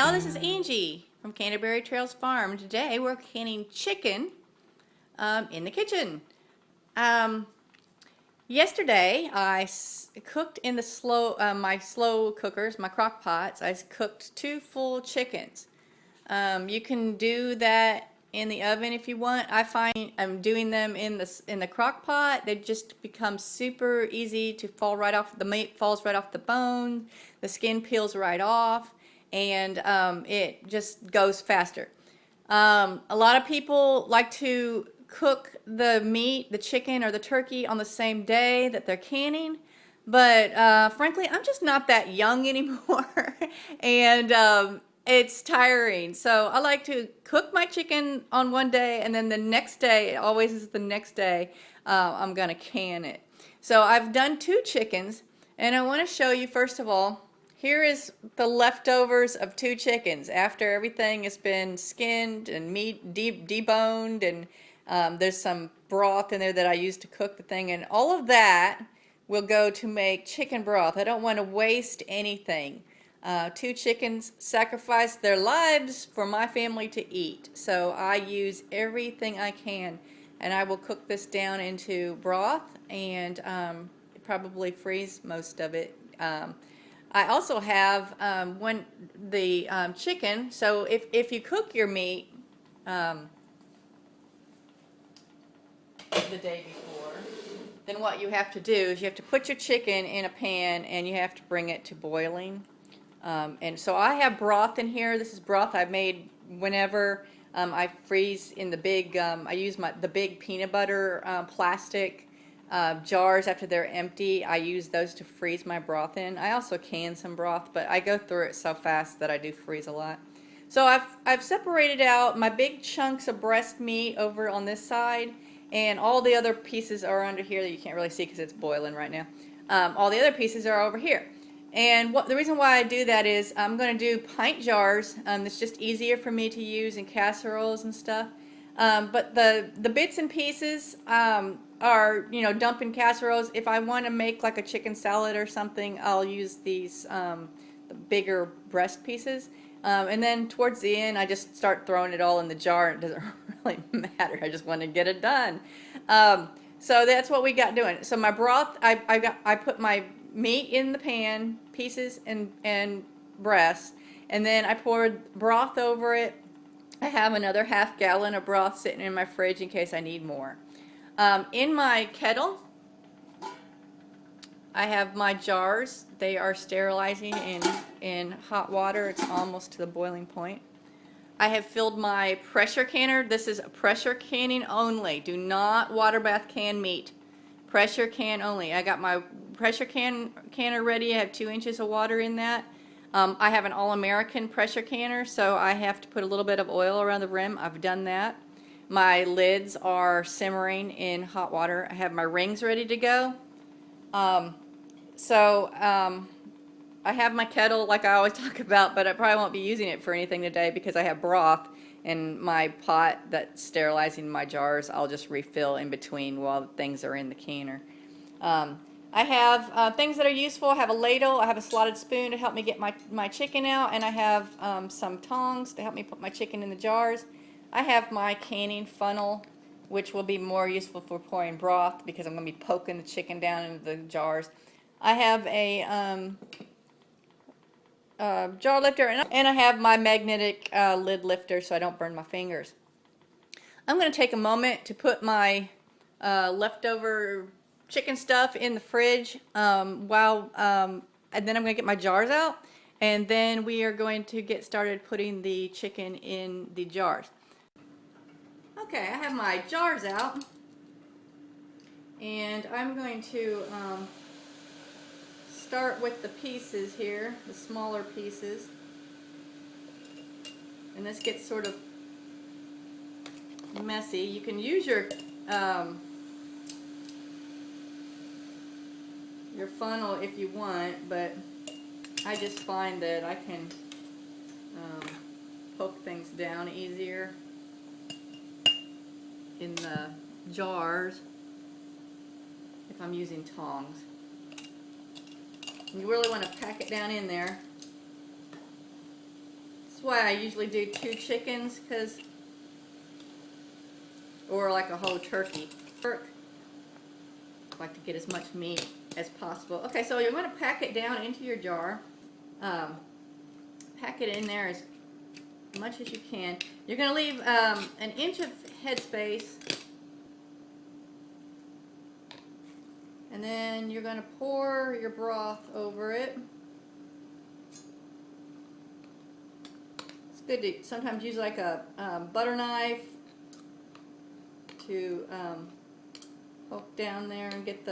y'all, this is Angie from Canterbury Trails Farm. Today we're canning chicken in the kitchen. Yesterday I cooked in the my slow cookers, my crock pots. I cooked 2 full chickens. You can do that in the oven if you want. I find I'm doing them in the crock pot. They just become super easy to fall right off. The meat falls right off the bone. The skin peels right off, and it just goes faster. A lot of people like to cook the meat, the chicken or the turkey on the same day that they're canning, but frankly, I'm just not that young anymore, and it's tiring. So I like to cook my chicken on one day, and then the next day, it always is the next day, I'm gonna can it. So I've done 2 chickens, and I want to show you first of all. Here is the leftovers of 2 chickens after everything has been skinned and meat deboned, and there's some broth in there that I used to cook the thing, and all of that will go to make chicken broth. I don't want to waste anything. 2 chickens sacrificed their lives for my family to eat, so I use everything I can, and I will cook this down into broth and probably freeze most of it. I also have chicken. So if you cook your meat the day before, then what you have to do is you have to put your chicken in a pan and you have to bring it to boiling. And so I have broth in here. This is broth I've made whenever I freeze in the big. I use the big peanut butter plastic jars after they're empty. I use those to freeze my broth in. I also can some broth, but I go through it so fast that I do freeze a lot. So I've separated out my big chunks of breast meat over on this side, and all the other pieces are under here that you can't really see because it's boiling right now. All the other pieces are over here. And the reason why I do that is I'm going to do pint jars. It's just easier for me to use in casseroles and stuff. But the bits and pieces are, dump in casseroles. If I want to make like a chicken salad or something, I'll use these the bigger breast pieces. And then towards the end, I just start throwing it all in the jar. It doesn't really matter. I just want to get it done. So that's what we got doing. So my broth, I put my meat in the pan, pieces and breast, and then I poured broth over it. I have another ½ gallon of broth sitting in my fridge in case I need more. In my kettle, I have my jars. They are sterilizing in hot water. It's almost to the boiling point. I have filled my pressure canner. This is pressure canning only. Do not water bath can meat. Pressure can only. I got my pressure canner ready. I have 2 inches of water in that. I have an All-American pressure canner, so I have to put a little bit of oil around the rim. I've done that. My lids are simmering in hot water. I have my rings ready to go. I have my kettle like I always talk about, but I probably won't be using it for anything today because I have broth, and my pot that's sterilizing my jars I'll just refill in between while things are in the canner. I have things that are useful. I have a ladle, I have a slotted spoon to help me get my chicken out, and I have some tongs to help me put my chicken in the jars. I have my canning funnel, which will be more useful for pouring broth because I'm going to be poking the chicken down into the jars. I have a jar lifter, and I have my magnetic lid lifter so I don't burn my fingers. I'm going to take a moment to put my leftover chicken stuff in the fridge and then I'm going to get my jars out, and then we are going to get started putting the chicken in the jars. Okay, I have my jars out, and I'm going to start with the pieces here, the smaller pieces, and this gets sort of messy. You can use your funnel if you want, but I just find that I can poke things down easier in the jars if I'm using tongs. You really want to pack it down in there. It's That's why I usually do 2 chickens, or like a whole turkey. I like to get as much meat as possible. Okay, so you're going to pack it down into your jar. Pack it in there as much as you can. You're going to leave an inch of headspace. And then you're going to pour your broth over it. It's good to sometimes use like a butter knife to poke down there and get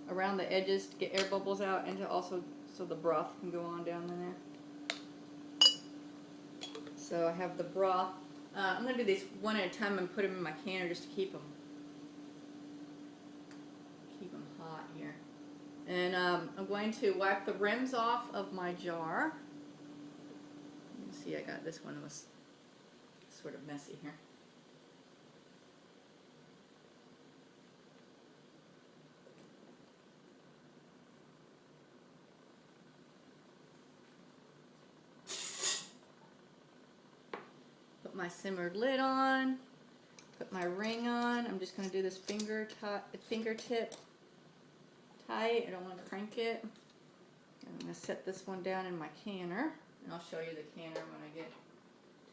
around the edges to get air bubbles out, and to also so the broth can go on down in there. So I have the broth. I'm going to do these one at a time and put them in my canner just to keep them hot here. And I'm going to wipe the rims off of my jar. You can see I got this one was sort of messy here. Put my simmered lid on, put my ring on. I'm just going to do this fingertip tight. I don't want to crank it. And I'm going to set this one down in my canner, and I'll show you the canner when I get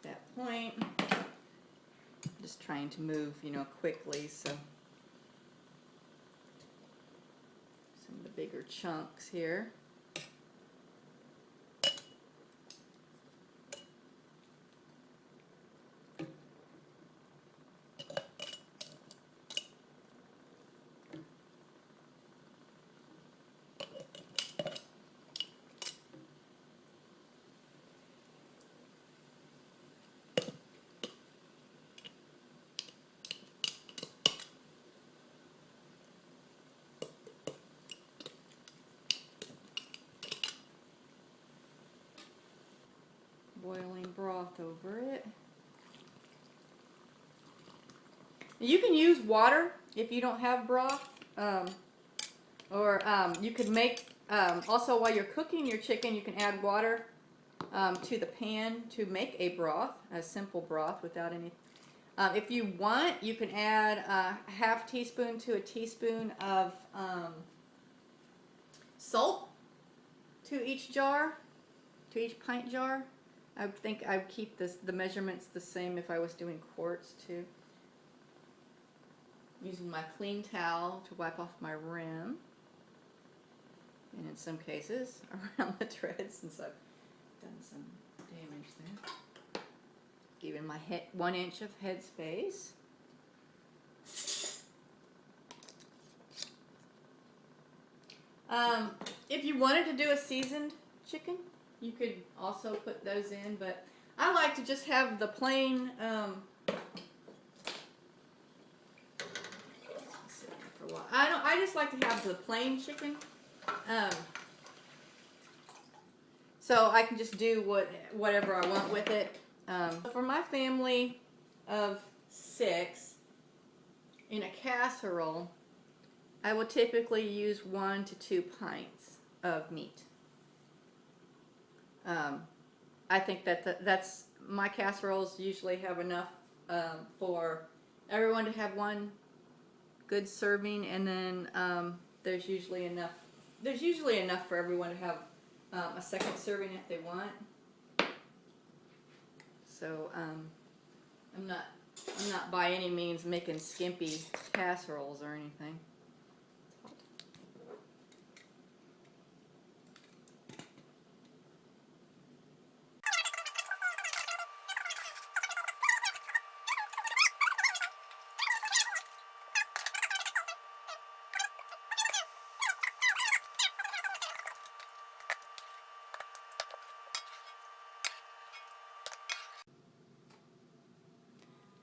to that point. I'm just trying to move, quickly, so some of the bigger chunks here. Boiling broth over it. You can use water if you don't have broth, or you could make, also while you're cooking your chicken, you can add water to the pan to make a broth, a simple broth without any. If you want, you can add a half teaspoon to a teaspoon of salt to each jar, to each pint jar. I think I'd keep the measurements the same if I was doing quarts too. Using my clean towel to wipe off my rim, and in some cases around the tread, since I've done some damage there. Giving my 1 inch of headspace. If you wanted to do a seasoned chicken, you could also put those in, but I like to just have the plain, I just like to have the plain chicken, so I can just do whatever I want with it. For my family of 6, in a casserole, I will typically use 1 to 2 pints of meat. I think that's my casseroles usually have enough for everyone to have 1 good serving, and then there's usually enough for everyone to have a second serving if they want. So I'm not by any means making skimpy casseroles or anything.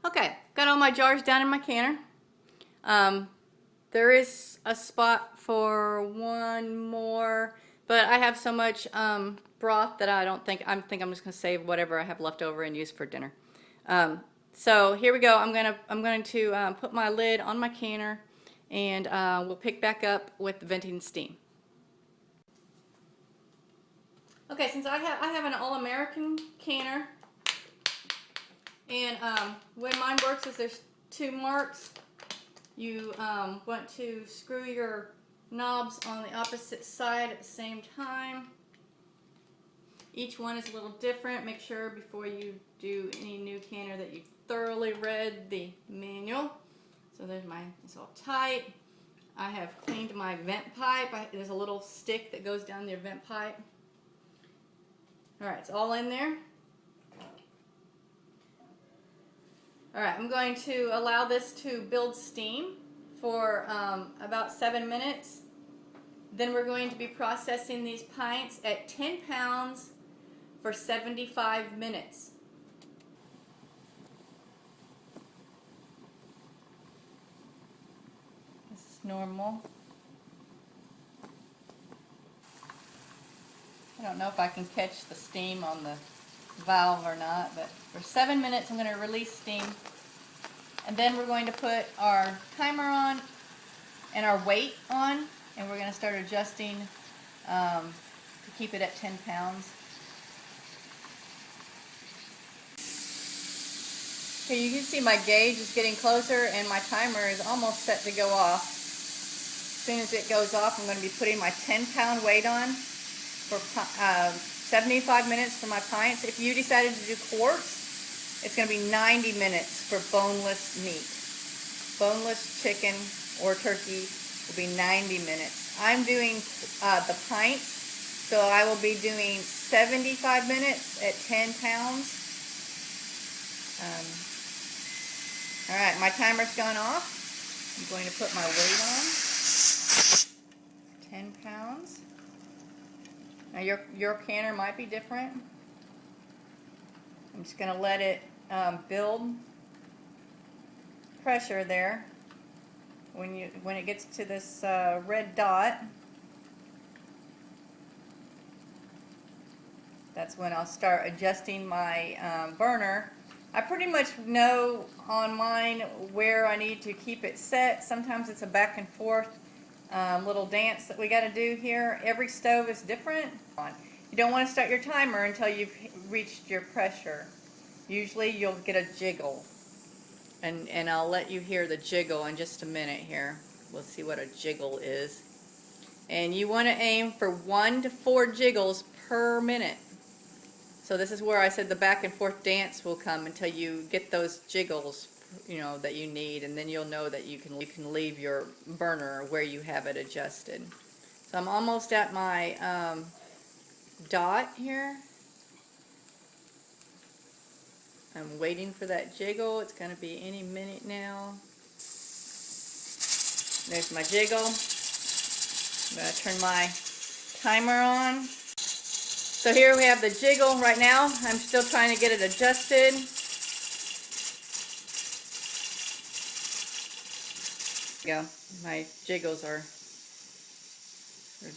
Okay, got all my jars down in my canner. There is a spot for 1 more, but I have so much broth that I think I'm just gonna save whatever I have left over and use for dinner. So here we go. I'm going to put my lid on my canner, and we'll pick back up with the venting steam. Okay, since I have an All-American canner. And the way mine works is there's two marks. You want to screw your knobs on the opposite side at the same time. Each one is a little different. Make sure before you do any new canner that you thoroughly read the manual. So there's my, it's all tight. I have cleaned my vent pipe. There's a little stick that goes down your vent pipe. Alright, it's all in there. Alright, I'm going to allow this to build steam for about 7 minutes. Then we're going to be processing these pints at 10 pounds for 75 minutes. This is normal. I don't know if I can catch the steam on the valve or not, but for 7 minutes I'm going to release steam, and then we're going to put our timer on and our weight on, and we're going to start adjusting to keep it at 10 pounds. Okay, you can see my gauge is getting closer and my timer is almost set to go off. As soon as it goes off, I'm going to be putting my 10-pound weight on for 75 minutes for my pints. If you decided to do quarts, it's going to be 90 minutes for boneless meat. Boneless chicken or turkey will be 90 minutes. I'm doing the pints, so I will be doing 75 minutes at 10 pounds. Alright, my timer's gone off. I'm going to put my weight on. 10 pounds. Now your canner might be different. I'm just going to let it build pressure there. When it gets to this red dot, that's when I'll start adjusting my burner. I pretty much know on mine where I need to keep it set. Sometimes it's a back and forth little dance that we got to do here. Every stove is different. You don't want to start your timer until you've reached your pressure. Usually you'll get a jiggle, and I'll let you hear the jiggle in just a minute here. We'll see what a jiggle is. And you want to aim for 1 to 4 jiggles per minute. So this is where I said the back and forth dance will come until you get those jiggles, you know, that you need, and then you'll know that you can leave your burner where you have it adjusted. So I'm almost at my dot here. I'm waiting for that jiggle. It's going to be any minute now. There's my jiggle. I'm going to turn my timer on. So here we have the jiggle right now. I'm still trying to get it adjusted. There we go. My jiggles are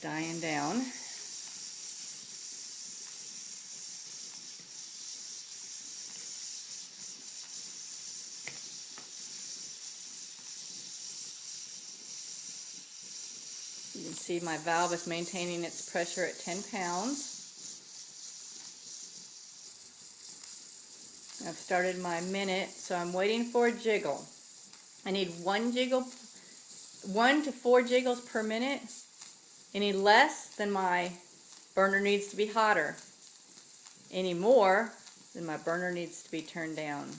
dying down. You can see my valve is maintaining its pressure at 10 pounds. I've started my minute, so I'm waiting for a jiggle. I need 1 to 4 jiggles per minute. Any less, then my burner needs to be hotter. Any more, then my burner needs to be turned down.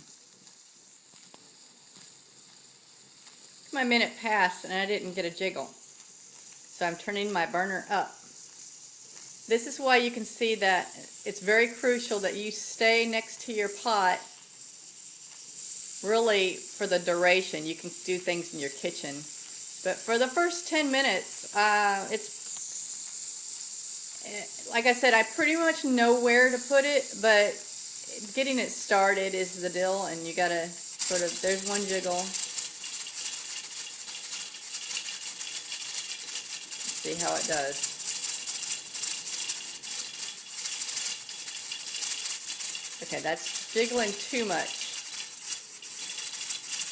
My minute passed and I didn't get a jiggle. So I'm turning my burner up. This is why you can see that it's very crucial that you stay next to your pot really for the duration. You can do things in your kitchen, but for the first 10 minutes, it's like I said, I pretty much know where to put it, but getting it started is the deal, and you gotta sort of, there's 1 jiggle. See how it does. Okay, that's jiggling too much.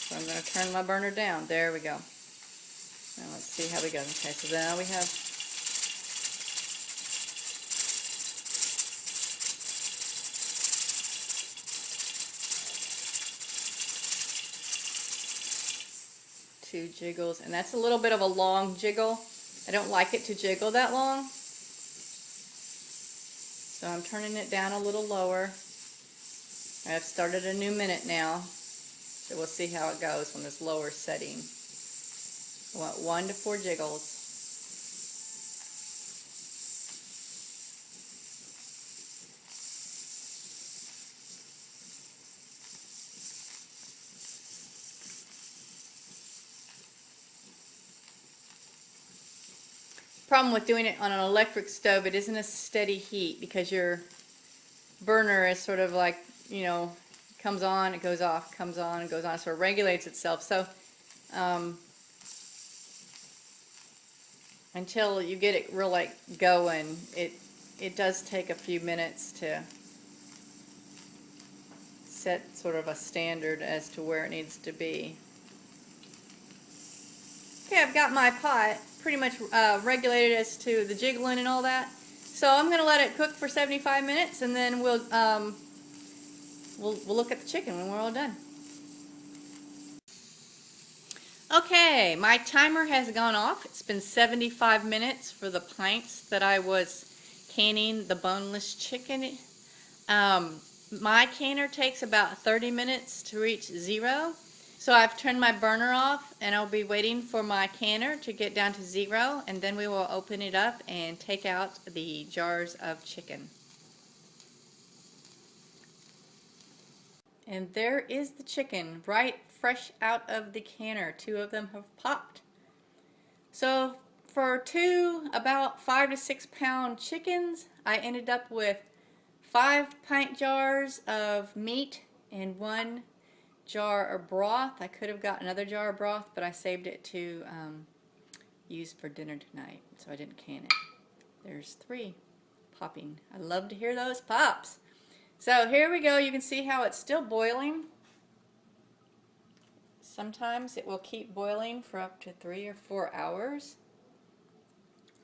So I'm going to turn my burner down. There we go. Now let's see how we go. Okay, so now we have 2 jiggles, and that's a little bit of a long jiggle. I don't like it to jiggle that long, so I'm turning it down a little lower. I've started a new minute now, so we'll see how it goes on this lower setting. I want 1 to 4 jiggles. Problem with doing it on an electric stove, it isn't a steady heat because your burner is sort of like, you know, comes on, it goes off, comes on, it goes on, so it regulates itself. So until you get it real like going, it does take a few minutes to set sort of a standard as to where it needs to be. Okay, I've got my pot pretty much regulated as to the jiggling and all that. So I'm going to let it cook for 75 minutes, and then we'll look at the chicken when we're all done. Okay, my timer has gone off. It's been 75 minutes for the pints that I was canning the boneless chicken. My canner takes about 30 minutes to reach 0. So I've turned my burner off, and I'll be waiting for my canner to get down to 0, and then we will open it up and take out the jars of chicken. And there is the chicken, right fresh out of the canner. 2 of them have popped. So for 2 about 5 to 6 pound chickens, I ended up with 5 pint jars of meat and 1 jar of broth. I could have got another jar of broth, but I saved it to use for dinner tonight, so I didn't can it. There's 3 popping. I love to hear those pops. So here we go. You can see how it's still boiling. Sometimes it will keep boiling for up to 3 or 4 hours.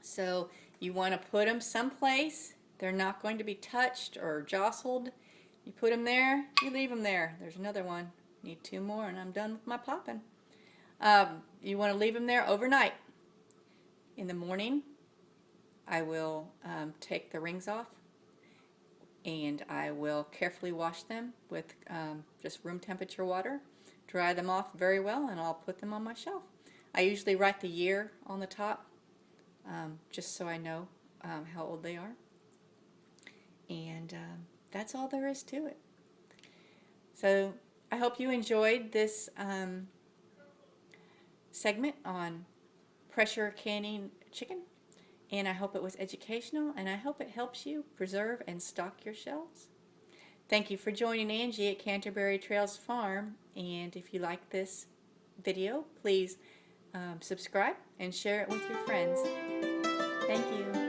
So you want to put them someplace. They're not going to be touched or jostled. You put them there, you leave them there. There's another one. Need 2 more and I'm done with my popping. You want to leave them there overnight. In the morning, I will take the rings off, and I will carefully wash them with just room temperature water, dry them off very well, and I'll put them on my shelf. I usually write the year on the top, just so I know how old they are. And that's all there is to it. So I hope you enjoyed this segment on pressure canning chicken, and I hope it was educational, and I hope it helps you preserve and stock your shelves. Thank you for joining Angie at Canterbury Trails Farm, and if you like this video, please subscribe and share it with your friends. Thank you.